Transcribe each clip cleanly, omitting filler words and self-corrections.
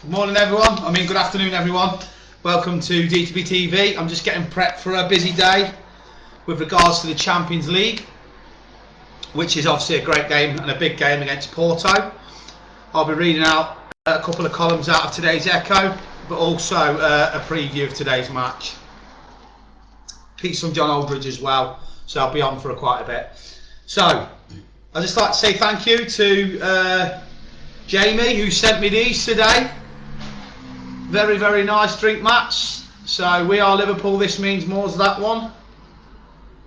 Good morning everyone, good afternoon everyone. Welcome to DTBTV. I'm just getting prepped for a busy day with regards to the Champions League, which is obviously a great game and a big game against Porto. I'll be reading out a couple of columns out of today's Echo, but also a preview of today's match. Piece from John Aldridge as well, so I'll be on for quite a bit. So, I'd just like to say thank you to Jamie, who sent me these today. Very, very nice drink mats. So we are Liverpool, this means more to that one.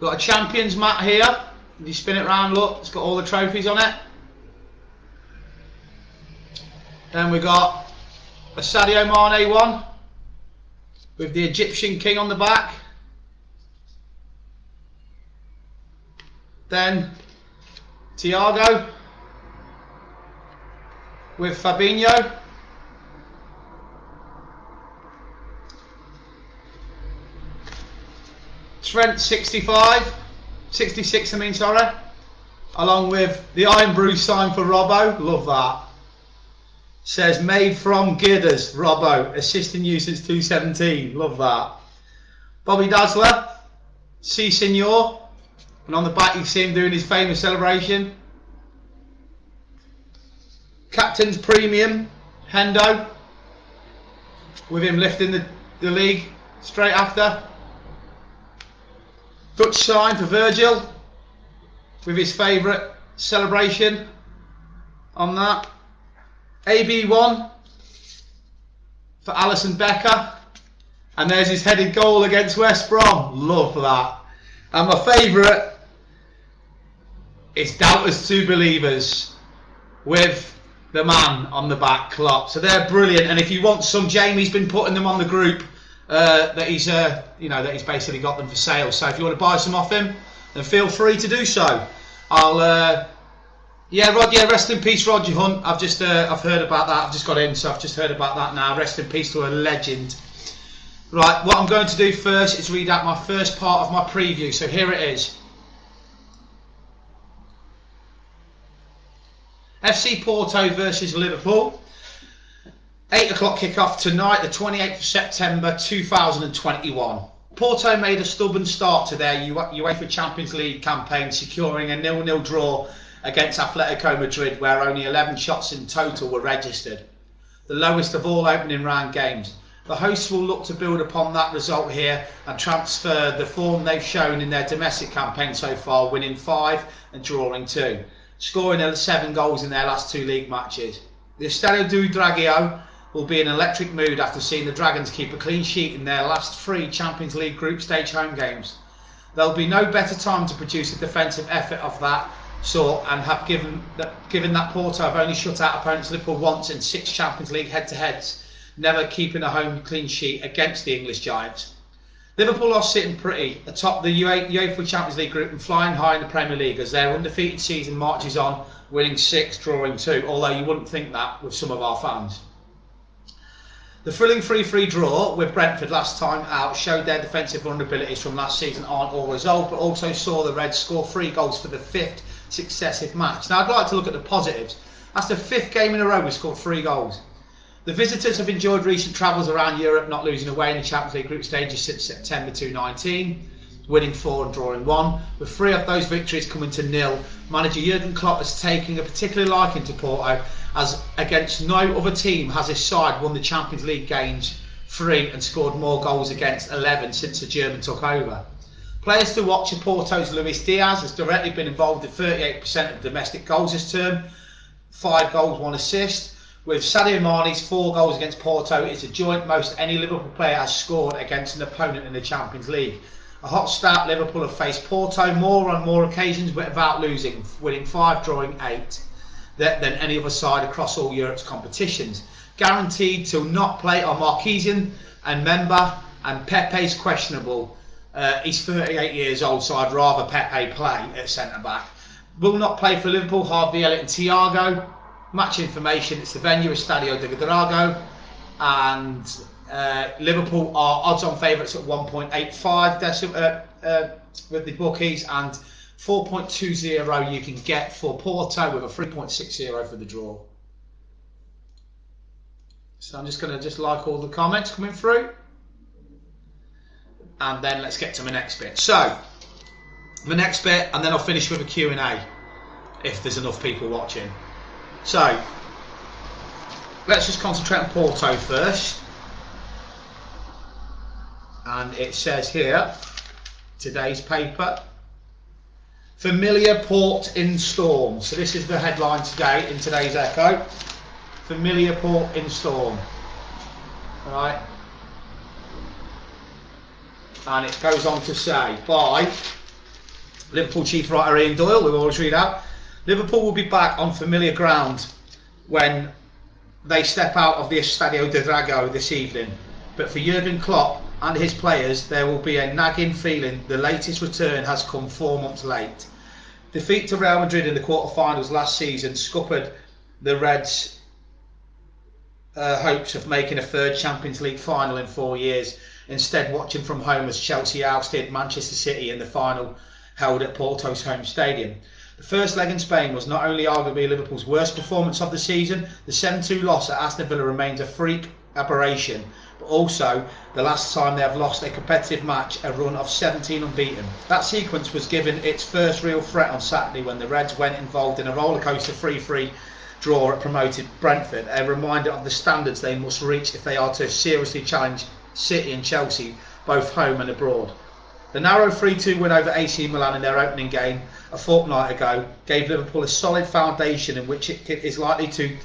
Got a Champions mat here. If you spin it around, look, it's got all the trophies on it. Then we got a Sadio Mane one with the Egyptian king on the back. Then Thiago with Fabinho. Trent 66 along with the Iron Brew sign for Robbo. Love that. Says made from Gidders, Robbo, assisting you since 2017. Love that. Bobby Dazzler, Si Senor, and on the back you see him doing his famous celebration. Captain's Premium, Hendo, with him lifting the league straight after. Dutch sign for Virgil, with his favourite celebration on that. AB1 for Alisson Becker, and there's his headed goal against West Brom. Love that. And my favourite is Doubters to Believers with the man on the back, Klopp. So they're brilliant, and if you want some, Jamie's been putting them on the group that he's that he's basically got them for sale. So if you want to buy some off him, then feel free to do so. Rest in peace Roger Hunt. I've heard about that. I've just got in, so I've just heard about that now. Rest in peace to a legend. Right, what I'm going to do first is read out my first part of my preview. So here it is. FC Porto versus Liverpool. 8 o'clock kickoff tonight, the 28th of September 2021. Porto made a stubborn start to their UEFA Champions League campaign, securing a 0-0 draw against Atletico Madrid, where only 11 shots in total were registered, the lowest of all opening round games. The hosts will look to build upon that result here and transfer the form they've shown in their domestic campaign so far, winning 5 and drawing 2, scoring 7 goals in their last 2 league matches. The Estadio do Dragão will be in an electric mood after seeing the Dragons keep a clean sheet in their last 3 Champions League group stage home games. There'll be no better time to produce a defensive effort of that sort, and have given that Porto have only shut out opponents Liverpool once in 6 Champions League head-to-heads, never keeping a home clean sheet against the English Giants. Liverpool are sitting pretty atop the UEFA Champions League group and flying high in the Premier League as their undefeated season marches on, winning 6, drawing 2, although you wouldn't think that with some of our fans. The thrilling 3-3 draw with Brentford last time out showed their defensive vulnerabilities from last season aren't all resolved, but also saw the Reds score 3 goals for the 5th successive match. Now I'd like to look at the positives. That's the 5th game in a row we scored 3 goals. The visitors have enjoyed recent travels around Europe, not losing away in the Champions League group stages since September 2019, winning 4 and drawing 1, with 3 of those victories coming to 0. Manager Jurgen Klopp is taking a particular liking to Porto, as against no other team has his side won the Champions League games 3 and scored more goals against 11 since the German took over. Players to watch are Porto's Luis Diaz has directly been involved in 38% of domestic goals this term, 5 goals, 1 assist, with Sadio Mane's 4 goals against Porto. It's a joint most any Liverpool player has scored against an opponent in the Champions League. A hot start, Liverpool have faced Porto on more occasions without losing, winning 5, drawing 8. Than any other side across all Europe's competitions. Guaranteed to not play are Marquinhos and Member, and Pepe's questionable. He's 38 years old, so I'd rather Pepe play at centre-back. Will not play for Liverpool, Harvey Elliott and Thiago. Match information, it's the venue, Estadio de Dragão, and Liverpool are odds-on favourites at 1.85 with the bookies, and 4.20 you can get for Porto, with a 3.60 for the draw. So I'm just going to like all the comments coming through. And then let's get to my next bit. So, the next bit, and then I'll finish with a Q&A, if there's enough people watching. So, let's just concentrate on Porto first. And it says here, today's paper, familiar port in storm. So this is the headline today in today's Echo. Familiar port in storm. Alright. And it goes on to say, by Liverpool chief writer Ian Doyle, we always read out, Liverpool will be back on familiar ground when they step out of the Estadio de Dragão this evening. But for Jurgen Klopp and his players, there will be a nagging feeling the latest return has come 4 months late. Defeat to Real Madrid in the quarter-finals last season scuppered the Reds' hopes of making a third Champions League final in 4 years. Instead, watching from home as Chelsea ousted Manchester City in the final held at Porto's home stadium. The first leg in Spain was not only arguably Liverpool's worst performance of the season, the 7-2 loss at Aston Villa remains a freak aberration, but also the last time they have lost a competitive match, a run of 17 unbeaten. That sequence was given its first real threat on Saturday when the Reds went involved in a rollercoaster 3-3 draw at promoted Brentford, a reminder of the standards they must reach if they are to seriously challenge City and Chelsea, both home and abroad. The narrow 3-2 win over AC Milan in their opening game a fortnight ago gave Liverpool a solid foundation in which it is likely to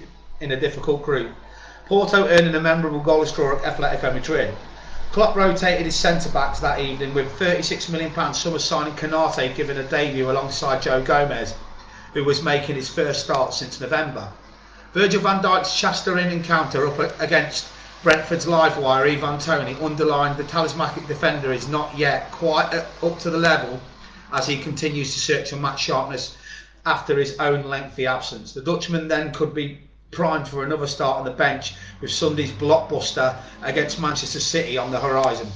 in a difficult group. Porto earning a memorable goalless draw at Atletico Madrid. Klopp rotated his centre-backs that evening with £36 million summer signing Konate given a debut alongside Joe Gomez, who was making his first start since November. Virgil van Dijk's Chester-in encounter up against Brentford's livewire Ivan Toney underlined the talismanic defender is not yet quite up to the level as he continues to search for match sharpness after his own lengthy absence. The Dutchman then could be primed for another start on the bench with Sunday's blockbuster against Manchester City on the horizon.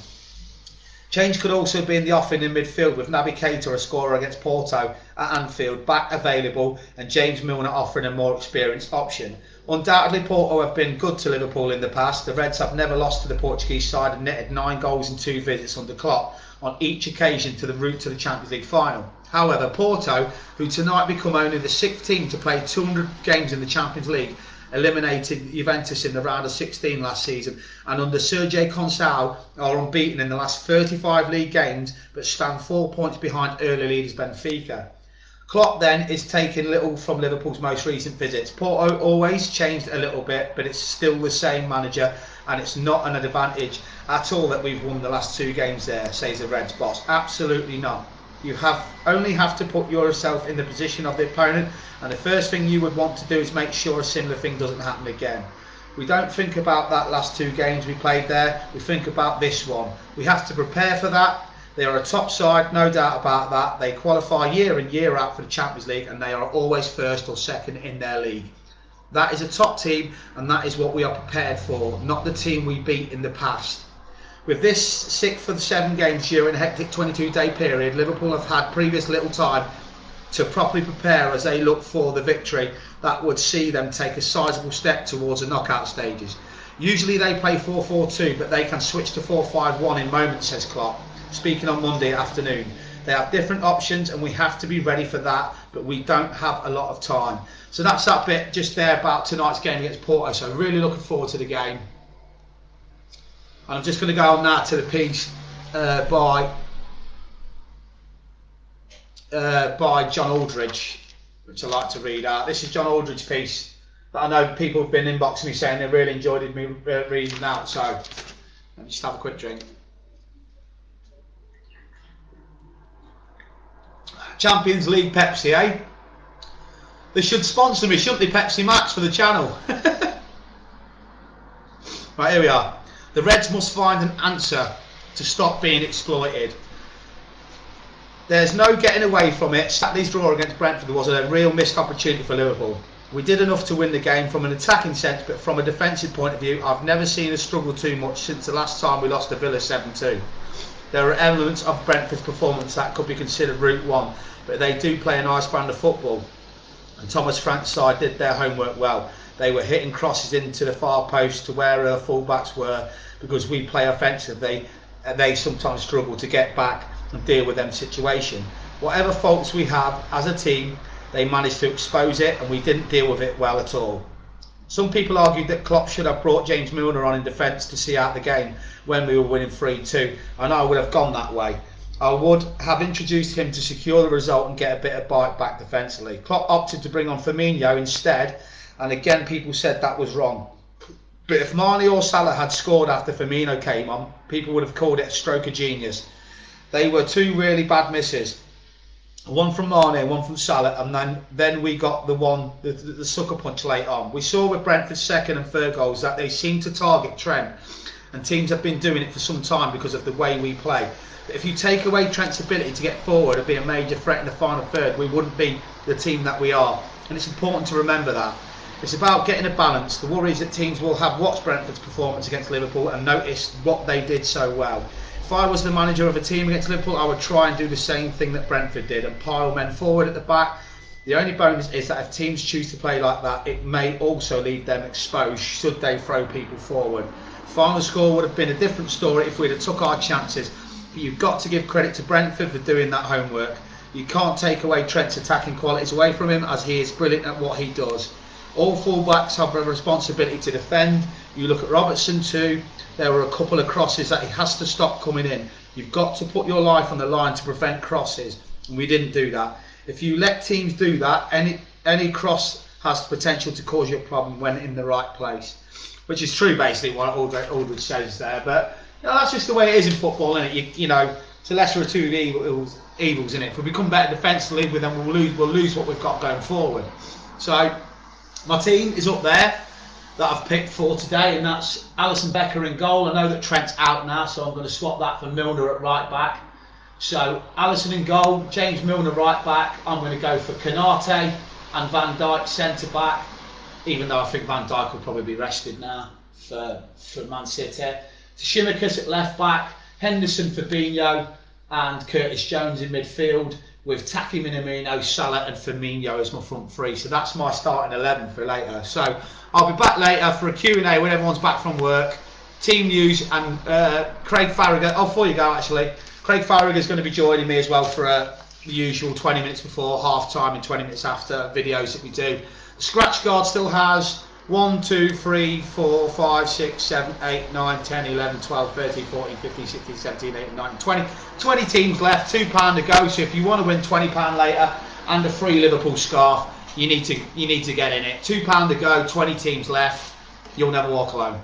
Change could also be in the offing in midfield with Naby Keita, a scorer against Porto at Anfield, back available, and James Milner offering a more experienced option. Undoubtedly, Porto have been good to Liverpool in the past. The Reds have never lost to the Portuguese side and netted 9 goals in 2 visits under Klopp on each occasion to the route to the Champions League final. However, Porto, who tonight become only the 6th team to play 200 games in the Champions League, eliminated Juventus in the round of 16 last season, and under Sergio Conceição are unbeaten in the last 35 league games but stand 4 points behind early leaders Benfica. Klopp then is taking little from Liverpool's most recent visits. Porto always changed a little bit, but it's still the same manager, and it's not an advantage at all that we've won the last 2 games there, says the Reds boss. Absolutely not. You only have to put yourself in the position of the opponent, and the first thing you would want to do is make sure a similar thing doesn't happen again. We don't think about that last 2 games we played there, we think about this one. We have to prepare for that. They are a top side, no doubt about that. They qualify year in, year out for the Champions League, and they are always first or second in their league. That is a top team, and that is what we are prepared for, not the team we beat in the past. With this 6th of the 7 games during a hectic 22-day period, Liverpool have had previous little time to properly prepare as they look for the victory that would see them take a sizable step towards the knockout stages. Usually they play 4-4-2, but they can switch to 4-5-1 in moments, says Klopp, speaking on Monday afternoon. They have different options and we have to be ready for that, but we don't have a lot of time. So that's that bit just there about tonight's game against Porto. So really looking forward to the game. And I'm just going to go on now to the piece by John Aldridge, which I like to read out. This is John Aldridge's piece that I know people have been inboxing me saying they really enjoyed me reading out. So let me just have a quick drink. Champions League Pepsi, eh? They should sponsor me, shouldn't they, Pepsi Max, for the channel? Right, here we are. The Reds must find an answer to stop being exploited. There's no getting away from it. Saturday's draw against Brentford was a real missed opportunity for Liverpool. We did enough to win the game from an attacking sense, but from a defensive point of view, I've never seen us struggle too much since the last time we lost to Villa 7-2. There are elements of Brentford's performance that could be considered route one, but they do play a nice brand of football, and Thomas Frank's side did their homework well. They were hitting crosses into the far post to where our fullbacks were, because we play offensively and they sometimes struggle to get back and deal with them situation. Whatever faults we have as a team, they managed to expose it, and we didn't deal with it well at all. Some people argued that Klopp should have brought James Milner on in defence to see out the game when we were winning 3-2, and I would have gone that way. I would have introduced him to secure the result and get a bit of bite back defensively. Klopp opted to bring on Firmino instead, and again people said that was wrong. But if Mane or Salah had scored after Firmino came on, people would have called it a stroke of genius. They were two really bad misses. One from Mane and one from Salah, and then we got the sucker punch late on. We saw with Brentford's second and third goals that they seem to target Trent, and teams have been doing it for some time because of the way we play. But if you take away Trent's ability to get forward and be a major threat in the final third, we wouldn't be the team that we are. And it's important to remember that. It's about getting a balance. The worry is that teams will have watched Brentford's performance against Liverpool and noticed what they did so well. If I was the manager of a team against Liverpool, I would try and do the same thing that Brentford did and pile men forward at the back. The only bonus is that if teams choose to play like that, it may also leave them exposed should they throw people forward. Final score would have been a different story if we'd have took our chances, but you've got to give credit to Brentford for doing that homework. You can't take away Trent's attacking qualities away from him, as he is brilliant at what he does. All fullbacks have a responsibility to defend. You look at Robertson too. There were a couple of crosses that he has to stop coming in. You've got to put your life on the line to prevent crosses, and we didn't do that. If you let teams do that, any cross has the potential to cause you a problem when in the right place, which is true basically what Aldridge says there. But that's just the way it is in football, isn't it? You know, it's a lesser of two evils, isn't it? If we become better defensively, then we'll lose what we've got going forward. So my team is up there that I've picked for today, and that's Alisson Becker in goal. I know that Trent's out now, so I'm going to swap that for Milner at right back. So Alisson in goal, James Milner right back. I'm going to go for Konate and Van Dijk centre back, even though I think Van Dijk will probably be rested now for Man City. Tsimikas at left back, Henderson, Fabinho and Curtis Jones in midfield, with Taki Minamino, Salah and Firmino as my front three. So that's my starting 11 for later. So I'll be back later for a Q&A when everyone's back from work. Team news, and Craig Farragher, before you go actually, Craig Farragher is going to be joining me as well for the usual 20 minutes before half time and 20 minutes after videos that we do. The scratch guard still has 1, 2, 3, 4, 5, 6, 7, 8, 9, 10, 11, 12, 13, 14, 15, 16, 17, 18, 19, 20 teams left, £2 to go. So if you want to win £20 later and a free Liverpool scarf, you need to get in it. £2 to go, 20 teams left. You'll never walk alone.